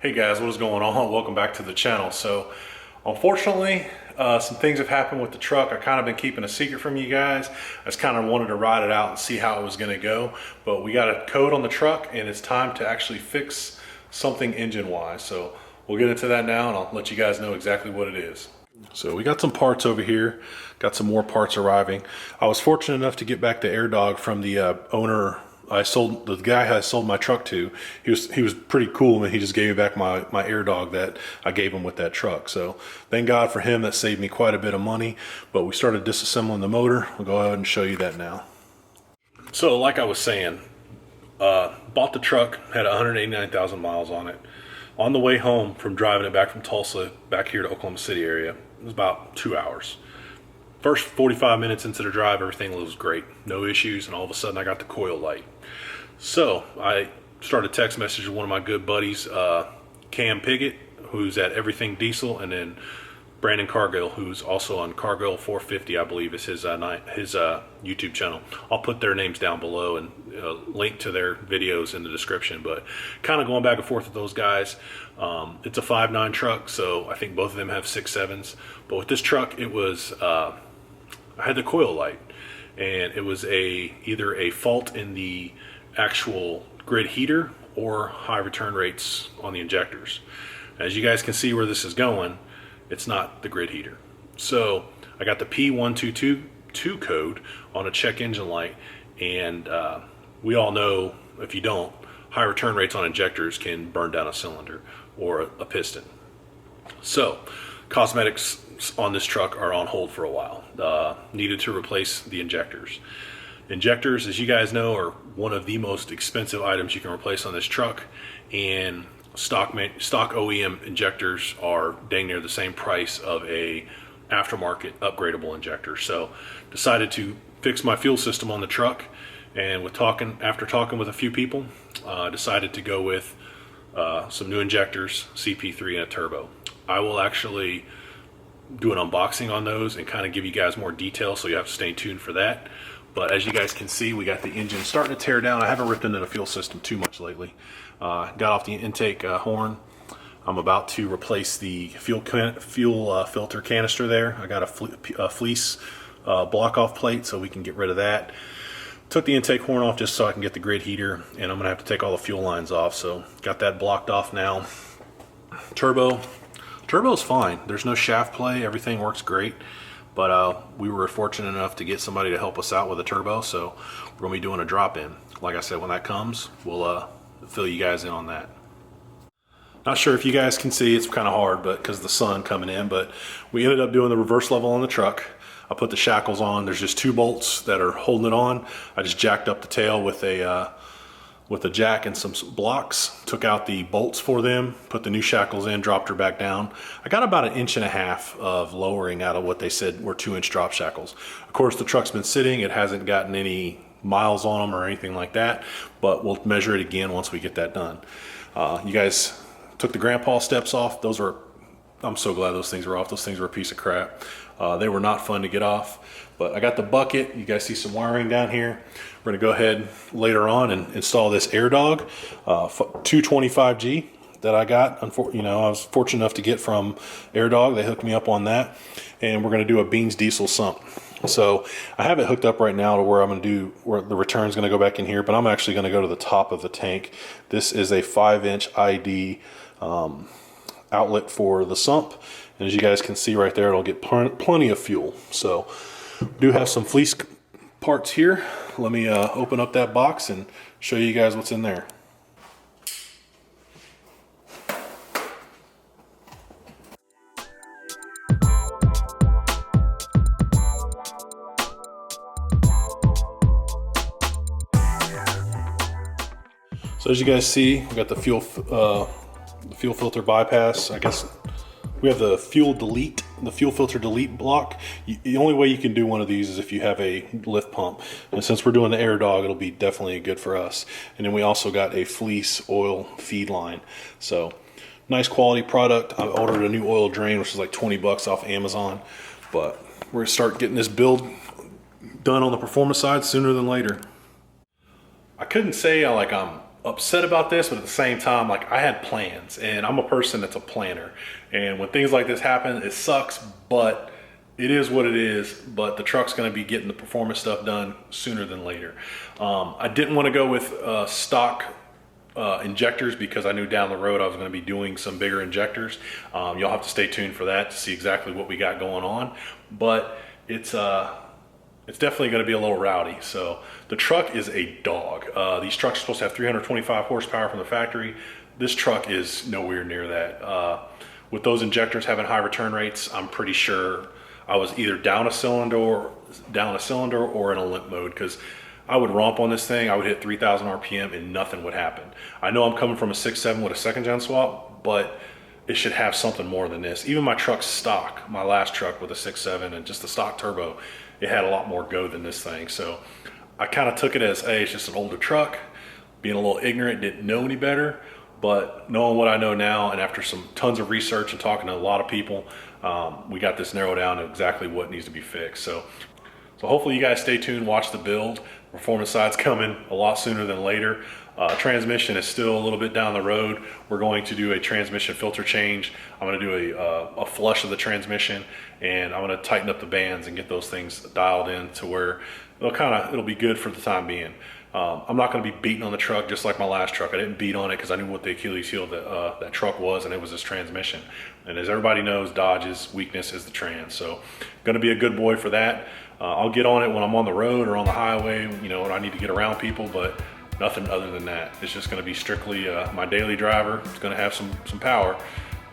Hey guys, what is going on? Welcome back to the channel. So unfortunately, some things have happened with the truck. I kind of been keeping a secret from you guys. I just kind of wanted to ride it out and see how it was going to go. But we got a code on the truck and it's time to actually fix something engine wise. So we'll get into that now and I'll let you guys know exactly what it is. So we got some parts over here, got some more parts arriving. I was fortunate enough to get back the air dog from the owner. The guy I sold my truck to. He was pretty cool, and he just gave me back my air dog that I gave him with that truck. So thank God for him. That saved me quite a bit of money. But we started disassembling the motor. We'll go ahead and show you that now. So like I was saying, bought the truck, had 189,000 miles on it. On the way home from driving it back from Tulsa back here to Oklahoma City area, it was about 2 hours. First 45 minutes into the drive, everything was great, no issues, and all of a sudden I got the coil light. So I started text messaging one of my good buddies, Cam Piggott, who's at Everything Diesel, and then Brandon Cargill, who's also on Cargill 450, I believe is his YouTube channel. I'll put their names down below and link to their videos in the description. But kind of going back and forth with those guys. It's a 5.9 truck, so I think both of them have 6.7s. But with this truck, it was I had the coil light, and it was either a fault in the actual grid heater or high return rates on the injectors. As you guys can see where this is going, it's not the grid heater. So I got the P1222 code on a check engine light, and we all know, if you don't, high return rates on injectors can burn down a cylinder or a piston. So cosmetics on this truck are on hold for a while. Needed to replace the injectors. Injectors, as you guys know, are one of the most expensive items you can replace on this truck, and stock OEM injectors are dang near the same price of a aftermarket upgradable injector. So decided to fix my fuel system on the truck, and after talking with a few people, decided to go with some new injectors, CP3 and a turbo. I will actually do an unboxing on those and kind of give you guys more detail, so you have to stay tuned for that. But as you guys can see, we got the engine starting to tear down. I haven't ripped into the fuel system too much lately. Got off the intake horn. I'm about to replace the fuel filter canister there. I got a fleece block off plate so we can get rid of that. Took the intake horn off just so I can get the grid heater, and I'm gonna have to take all the fuel lines off. So got that blocked off now. Turbo's fine. There's no shaft play. Everything works great. But we were fortunate enough to get somebody to help us out with a turbo, so we're gonna be doing a drop-in. Like I said, when that comes, we'll fill you guys in on that. Not sure if you guys can see, it's kind of hard, but because of the sun coming in, but we ended up doing the reverse level on the truck. I put the shackles on. There's just 2 bolts that are holding it on. I just jacked up the tail with a jack and some blocks, took out the bolts for them, put the new shackles in, dropped her back down. I got about 1.5 inches of lowering out of what they said were 2-inch drop shackles. Of course, the truck's been sitting. It hasn't gotten any miles on them or anything like that, but we'll measure it again once we get that done. You guys took the grandpa steps off. I'm so glad those things were off. Those things were a piece of crap. They were not fun to get off, but I got the bucket. You guys see some wiring down here. We're gonna go ahead later on and install this air dog 225G that I got. I was fortunate enough to get from Air Dog. They hooked me up on that, and we're gonna do a Beans diesel sump. So I have it hooked up right now to where where the return's gonna go back in here, but I'm actually gonna go to the top of the tank. This is a 5-inch ID outlet for the sump, and as you guys can see right there, it'll get plenty of fuel. So we do have some fleece parts here. Let me open up that box and show you guys what's in there. So as you guys see, we got the fuel filter bypass. I guess we have the fuel filter delete block. The only way you can do one of these is if you have a lift pump. And since we're doing the Air Dog, it'll be definitely good for us. And then we also got a fleece oil feed line. So nice quality product. I ordered a new oil drain, which is like 20 bucks off Amazon. But we're gonna start getting this build done on the performance side sooner than later. I couldn't say I'm upset about this, but at the same time, like, I had plans, and I'm a person that's a planner. And when things like this happen, it sucks, but it is what it is. But the truck's going to be getting the performance stuff done sooner than later. I didn't want to go with stock injectors because I knew down the road I was going to be doing some bigger injectors. You'll have to stay tuned for that to see exactly what we got going on. But it's definitely going to be a little rowdy. So the truck is a dog. These trucks are supposed to have 325 horsepower from the factory. This truck is nowhere near that. With those injectors having high return rates, I'm pretty sure I was either down a cylinder or in a limp mode, because I would romp on this thing. I would hit 3,000 RPM and nothing would happen. I know I'm coming from a 6.7 with a second gen swap, but it should have something more than this. Even my truck's stock, my last truck with a 6.7 and just the stock turbo, it had a lot more go than this thing. So I kind of took it as, hey, it's just an older truck. Being a little ignorant, didn't know any better. But knowing what I know now, and after some tons of research and talking to a lot of people, we got this narrowed down to exactly what needs to be fixed. So hopefully you guys stay tuned, watch the build. Performance side's coming a lot sooner than later. Transmission is still a little bit down the road. We're going to do a transmission filter change. I'm going to do a flush of the transmission, and I'm going to tighten up the bands and get those things dialed in to where it'll be good for the time being. I'm not going to be beating on the truck just like my last truck. I didn't beat on it because I knew what the Achilles heel of that truck was, and it was this transmission. And as everybody knows, Dodge's weakness is the trans. So going to be a good boy for that. I'll get on it when I'm on the road or on the highway, when I need to get around people, but nothing other than that. It's just going to be strictly my daily driver. It's going to have some power,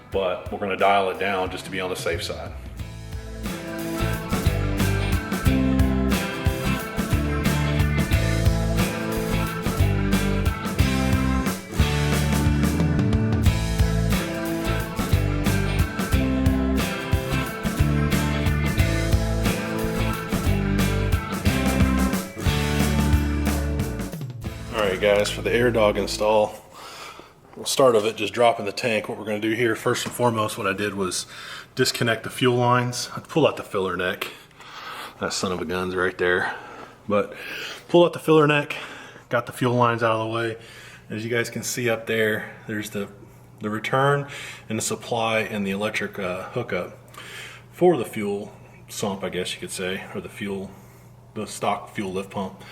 but we're going to dial it down just to be on the safe side. Alright guys, for the air dog install, we'll start of it just dropping the tank. What we're going to do here, first and foremost, what I did was disconnect the fuel lines. I pulled out the filler neck. That son of a gun's right there. But pull out the filler neck, got the fuel lines out of the way. As you guys can see up there, there's the return and the supply and the electric hookup for the fuel sump, I guess you could say, or the stock fuel lift pump.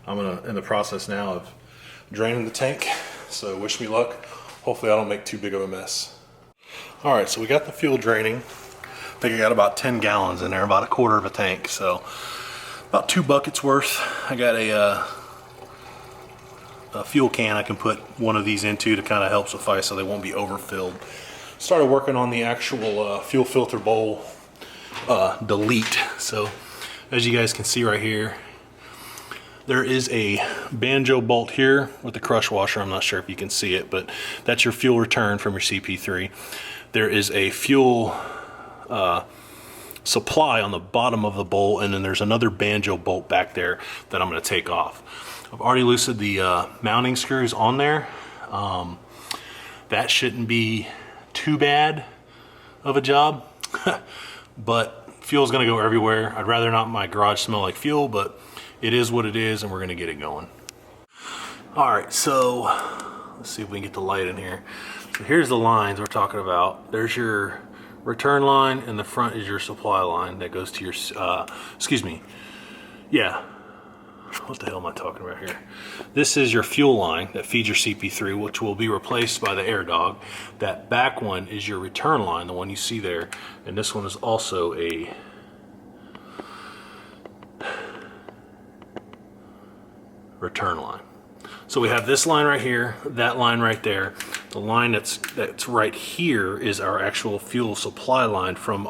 I'm in the process now of draining the tank, so wish me luck. Hopefully I don't make too big of a mess. Alright, so we got the fuel draining. I think I got about 10 gallons in there, about a quarter of a tank, so about 2 buckets worth. I got a fuel can I can put one of these into to kind of help suffice so they won't be overfilled. Started working on the actual fuel filter bowl delete. So as you guys can see right here, there is a banjo bolt here with the crush washer. I'm not sure if you can see it, but that's your fuel return from your CP3. There is a fuel supply on the bottom of the bowl, and then there's another banjo bolt back there that I'm going to take off. I've already loosened the mounting screws on there. That shouldn't be too bad of a job, but fuel's going to go everywhere. I'd rather not my garage smell like fuel, but it is what it is, and we're going to get it going. Alright, so let's see if we can get the light in here. So here's the lines we're talking about. There's your return line, and the front is your supply line that goes to your, excuse me, yeah, what the hell am I talking about here? This is your fuel line that feeds your CP3, which will be replaced by the air dog. That back one is your return line, the one you see there, and this one is also a return line. So we have this line right here, that line right there. The line that's right here is our actual fuel supply line from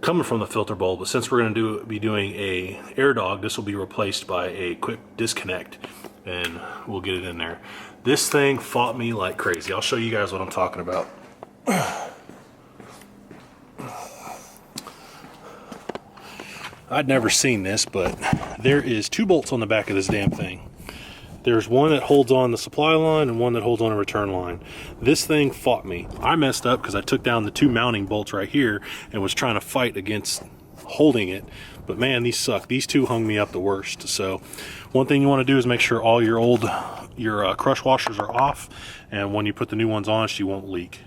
coming from the filter bowl. But since we're going to be doing a air dog, this will be replaced by a quick disconnect, and we'll get it in there. This thing fought me like crazy. I'll show you guys what I'm talking about. I'd never seen this, but there is 2 bolts on the back of this damn thing. There's one that holds on the supply line and one that holds on a return line. This thing fought me. I messed up because I took down the 2 mounting bolts right here and was trying to fight against holding it. But man, these suck. These two hung me up the worst. So one thing you want to do is make sure all your crush washers are off, and when you put the new ones on, she won't leak.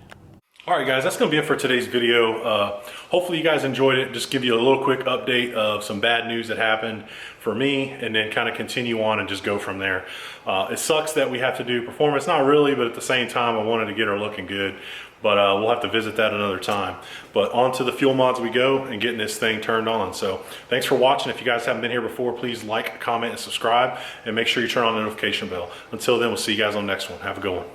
All right, guys, that's going to be it for today's video. Hopefully you guys enjoyed it. Just give you a little quick update of some bad news that happened for me, and then kind of continue on and just go from there. It sucks that we have to do performance. Not really, but at the same time, I wanted to get her looking good. But we'll have to visit that another time. But on to the fuel mods we go and getting this thing turned on. So thanks for watching. If you guys haven't been here before, please like, comment, and subscribe. And make sure you turn on the notification bell. Until then, we'll see you guys on the next one. Have a good one.